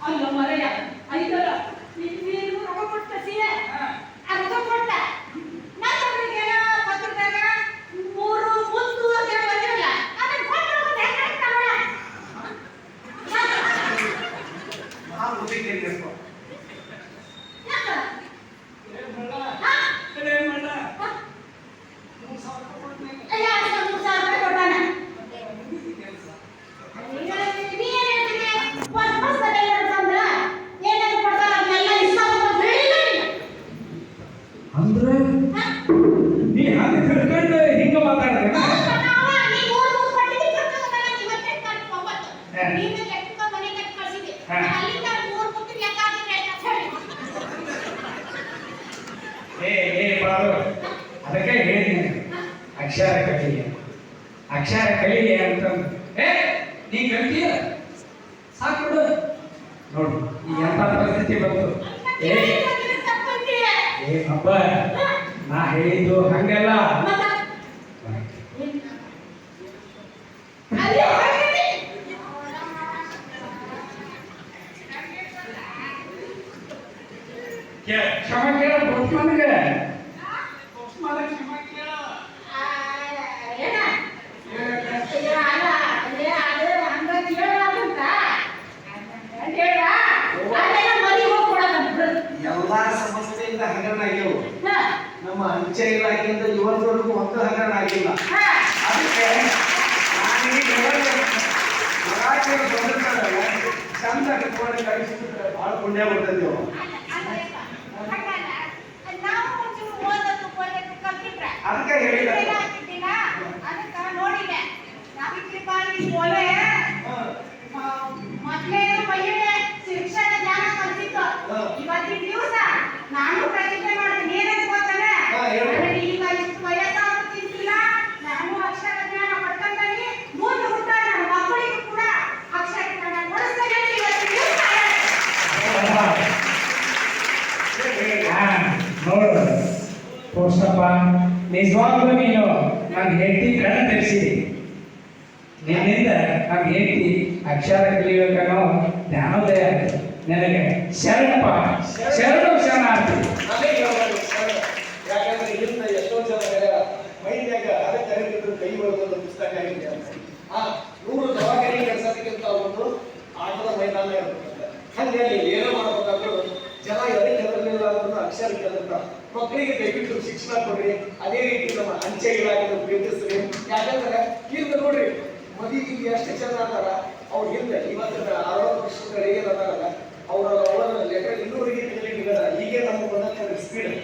ಅಲ್ಲ ಮರೆಯ ಐದರ ನೀನು ರೊಕ್ಕ ಕೊಟ್ಟ ಸಿಯೆ ಆ ರೊಕ್ಕ ಕೊಟ್ಟ ನನ್ನೊಬ್ಬರಿಗೆ ಪತ್ರದಾಗ ಮೂರು ಮುಂದು ಅಂತ ಬಂದಿರಲ್ಲ ಅದನ್ನ ಕೊಟ್ಟು ಹೆಂಗೆ ಹಾಕ್ತಾವಳ ಆ ಮುದಿಗೆ ಇರಬೇಕು ಯಾಕ ಏ ಮಳ್ಳ ಮಳ್ಳ 3000 ಕೊಡ್ತೀನಿ ಅಯ್ಯ 3000 ರೂಪಾಯಿ ಕೊಟ್ಟಾನ ಅಂದ್ರೆ ನೀ ಹಾಗೆ ತಿಳ್ಕೊಂಡು ಹಿಂಗ ಮಾತಾಡ್ದೆ ಅದಕ್ಕೆ ಹೇಳಿದ್ದೀನಿ ಅಕ್ಷರ ಕಲಿಯ ಅಕ್ಷರ ಕಲಿಯ ಅಂತಂದು ನೀ ಕಲಿತೀಯ ಸಾಕು ನೋಡು ಈ ಎಂತ ಪರಿಸ್ಥಿತಿ ಬಂತು ಅಪ್ಪ ನಾ ಹೇಳಿದ್ದು ಹಂಗಲ್ಲ ಕ್ಷಮ ಕೇಳ ನನಗೆ ಎಲ್ಲಾ ಸಮಸ್ಯೆಯಿಂದ ಹಗರಣ ಆಗ್ಯವು ನಮ್ಮ ಅಂಚೆ ಇಲಾಖೆಯಿಂದ ಇವತ್ತವರೆಗೂ ಒಂದು ಹಗರಣ ಆಗಿಲ್ಲ ಅದಕ್ಕೆ ಚಂದ ಕಟ್ಕೊಂಡು ಕಳಿಸಿದ್ರೆ ಬಹಳ ಪುಣ್ಯ ಬರ್ತದೆ ಅದಕ್ಕೆ ಹೇಳಿದ ಇವತ್ತಿನ ದಿವಸ ನಾನು ಪ್ರತಿಜ್ಞೆ ಮಾಡ್ತೀನಿ ಏನಂತ ಗೊತ್ತಾನೆ ಈಗ ಇಷ್ಟು ವಯಸ್ಸಾಗುತ್ತಿಲ್ಲ ನಾನು ಅಕ್ಷರ ಜ್ಞಾನ ಪಡ್ಕೊಂಡಾಗಿ ಮುಂದೆ ಹುಟ್ಟ ನನ್ನ ಮಕ್ಕಳಿಗೂ ಕೂಡ ಅಕ್ಷರ ಜ್ಞಾನ ಕೊಡಿಸ್ತೇನೆ ನೋಡು ಪೋಷ್ಟಪ್ಪ ನಿಜವಾಗ್ಲೂ ನೀನು ನಾನು ಹೆಂಡತಿ ಕಣ್ಣು ತೆರೆಸಿದಿ ನಿನ್ನಿಂದ ನಾನು ಹೆಂಡತಿ ಅಕ್ಷರ ಕಲಿಬೇಕನ್ನೋ ಜ್ಞಾನೋದಯ ಆಗುತ್ತೆ ನನಗೆ ಶರಣಪ್ಪ ಶರಣ ಶರಣಾರ್ಥಿ ಯಾಕಂದ್ರೆ ಇಲ್ಲಿಂದ ಎಷ್ಟೋ ಜನ ಮೈನ್ಯಾಗ ಅದಕ್ಕೆ ಕರೆದಿದ್ರು ಕೈ ಬರೋದೊಂದು ಪುಸ್ತಕ ಆಗಿದೆ ಅಂತ 100 ದವಾಖಾನೆ ಕೆಲಸಕ್ಕಿಂತ ಒಂದು ಆಟದ ಮೈದಾನ ಇರ್ತದೆ ಹಂಗೆ ಅಲ್ಲಿ ಏನೋ ಮಾಡ್ಬೇಕಾದ್ರು ಜನ ಎದಕ್ಕೆ ಹೆದರ್ಲಿಲ್ಲ ಅನ್ನೋದು ಅಕ್ಷರ ಕೇಳಿರ್ತಾರ ಮಕ್ಕಳಿಗೆ ದಯವಿಟ್ಟು ಶಿಕ್ಷಣ ಕೊಡ್ರಿ ಅದೇ ರೀತಿ ನಮ್ಮ ಅಂಚೆ ಇಲಾಖೆ ಪ್ರೀತಿಸ್ರಿ ಯಾಕಂದ್ರೆ ಹಿಂದೆ ನೋಡ್ರಿ ಮದುವೆಗೆ ಎಷ್ಟು ಜನ ಅದಾರ ಅವ್ರ ಹಿಂದೆ ಇವತ್ತು 60 ವರ್ಷದ ಅದಾರಲ್ಲ ಅವರ ಲೆಟರ್ ಇನ್ನೂರಿಗೆ ಈಗ ನಮ್ಗೆ ಬಂದಂತ ಸ್ಪೀಡ್